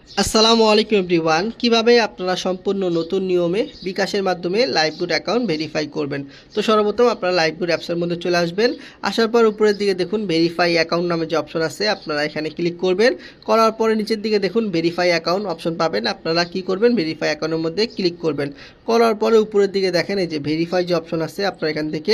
আসসালামু আলাইকুম এভরিওয়ান, কিভাবে আপনারা সম্পূর্ণ নতুন নিয়মে বিকাশের মাধ্যমে লাইভবুট অ্যাকাউন্ট ভেরিফাই করবেন। তো সর্বপ্রথম আপনারা লাইভবুট অ্যাপসের মধ্যে চলে আসবেন। আসার পর উপরের দিকে দেখুন ভেরিফাই অ্যাকাউন্ট নামে যে অপশন আছে, আপনারা এখানে ক্লিক করবেন। করার পরে নিচের দিকে দেখুন ভেরিফাই অ্যাকাউন্ট অপশন পাবেন। আপনারা কি করবেন, ভেরিফাই অ্যাকাউন্টের মধ্যে ক্লিক করবেন। করার পরে উপরের দিকে দেখেন এই যে ভেরিফাই যে অপশন আছে, আপনারা এখান থেকে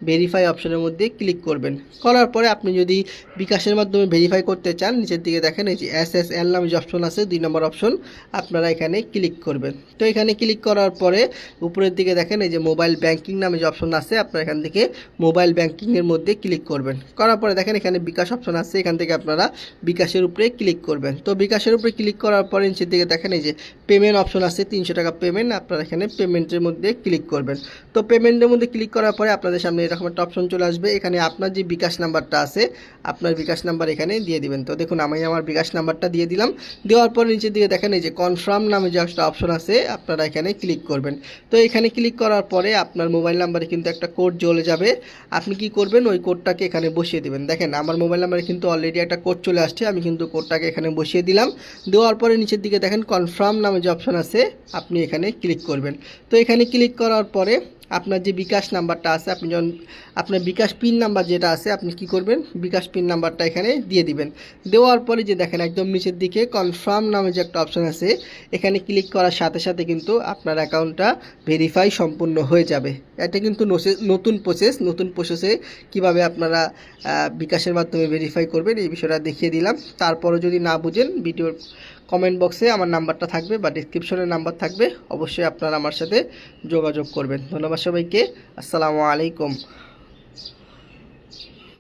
ভেরিফাই অপশনের মধ্যে ক্লিক করবেন। করার পরে আপনি যদি বিকাশের মাধ্যমে ভেরিফাই করতে চান, নিচের দিকে দেখেন এই যে SSL নামে যে অপশন আছে 2 নম্বর অপশন, আপনারা এখানে ক্লিক করবেন। তো এখানে ক্লিক করার পরে উপরের দিকে দেখেন এই যে মোবাইল ব্যাংকিং নামে যে অপশন আছে, আপনারা এখান থেকে মোবাইল ব্যাংকিংয়ের মধ্যে ক্লিক করবেন। করার পরে দেখেন এখানে বিকাশ অপশন আছে, এখান থেকে আপনারা বিকাশের উপরে ক্লিক করবেন। তো বিকাশের উপরে ক্লিক করার পরে নিচের দিকে দেখেন এই যে পেমেন্ট অপশন আছে, 300 টাকা পেমেন্ট, আপনারা এখানে পেমেন্টের মধ্যে ক্লিক করবেন। তো পেমেন্টের মধ্যে ক্লিক করার পরে আপনাদের সামনে এরকম একটা অপশন চলে আসবে। এখানে আপনার যে বিকাশ নাম্বারটা আছে, আপনার বিকাশ নাম্বার এখানে দিয়ে দিবেন। তো দেখুন আমি আমার বিকাশ নাম্বারটা দিয়ে দিলাম। দেওয়ার পর নিচের দিকে দেখেন এই যে কনফার্ম নামে যে একটা অপশন আছে, আপনারা এখানে ক্লিক করবেন। তো এখানে ক্লিক করার পরে আপনার মোবাইল নাম্বারে কিন্তু একটা কোড চলে যাবে। আপনি কি করবেন, ওই কোডটাকে এখানে বসিয়ে দিবেন। দেখেন আমার মোবাইল নাম্বারে কিন্তু অলরেডি একটা কোড চলে আসছে, আমি কিন্তু কোডটাকে এখানে বসিয়ে দিলাম। দেওয়ার পরে নিচের দিকে দেখেন কনফার্ম নামে যে অপশন আছে, আপনি এখানে ক্লিক করবেন। তো এখানে ক্লিক করার পরে আপনার যে বিকাশ নাম্বারটা আছে, আপনি যখন আপনার বিকাশ পিন নাম্বার যেটা আছে, আপনি কি করবেন, বিকাশ পিন নাম্বারটা এখানে দিয়ে দিবেন। দেওয়ার পরে যে দেখেন একদম নিচের দিকে কনফার্ম নামে যে একটা অপশন আছে, এখানে ক্লিক করার সাথে সাথে কিন্তু আপনার অ্যাকাউন্টটা ভেরিফাই সম্পূর্ণ হয়ে যাবে। এটা কিন্তু নতুন প্রসেসে কিভাবে আপনারা বিকাশের মাধ্যমে ভেরিফাই করবেন এই বিষয়টা দেখিয়ে দিলাম। তারপরে যদি না বুঝেন, ভিডিওর কমেন্ট বক্সে আমার নাম্বারটা থাকবে বা ডিসক্রিপশনের নাম্বার থাকবে, অবশ্যই আপনারা আমার সাথে যোগাযোগ করবেন। ধন্যবাদ সবাইকে। আসসালামু আলাইকুম।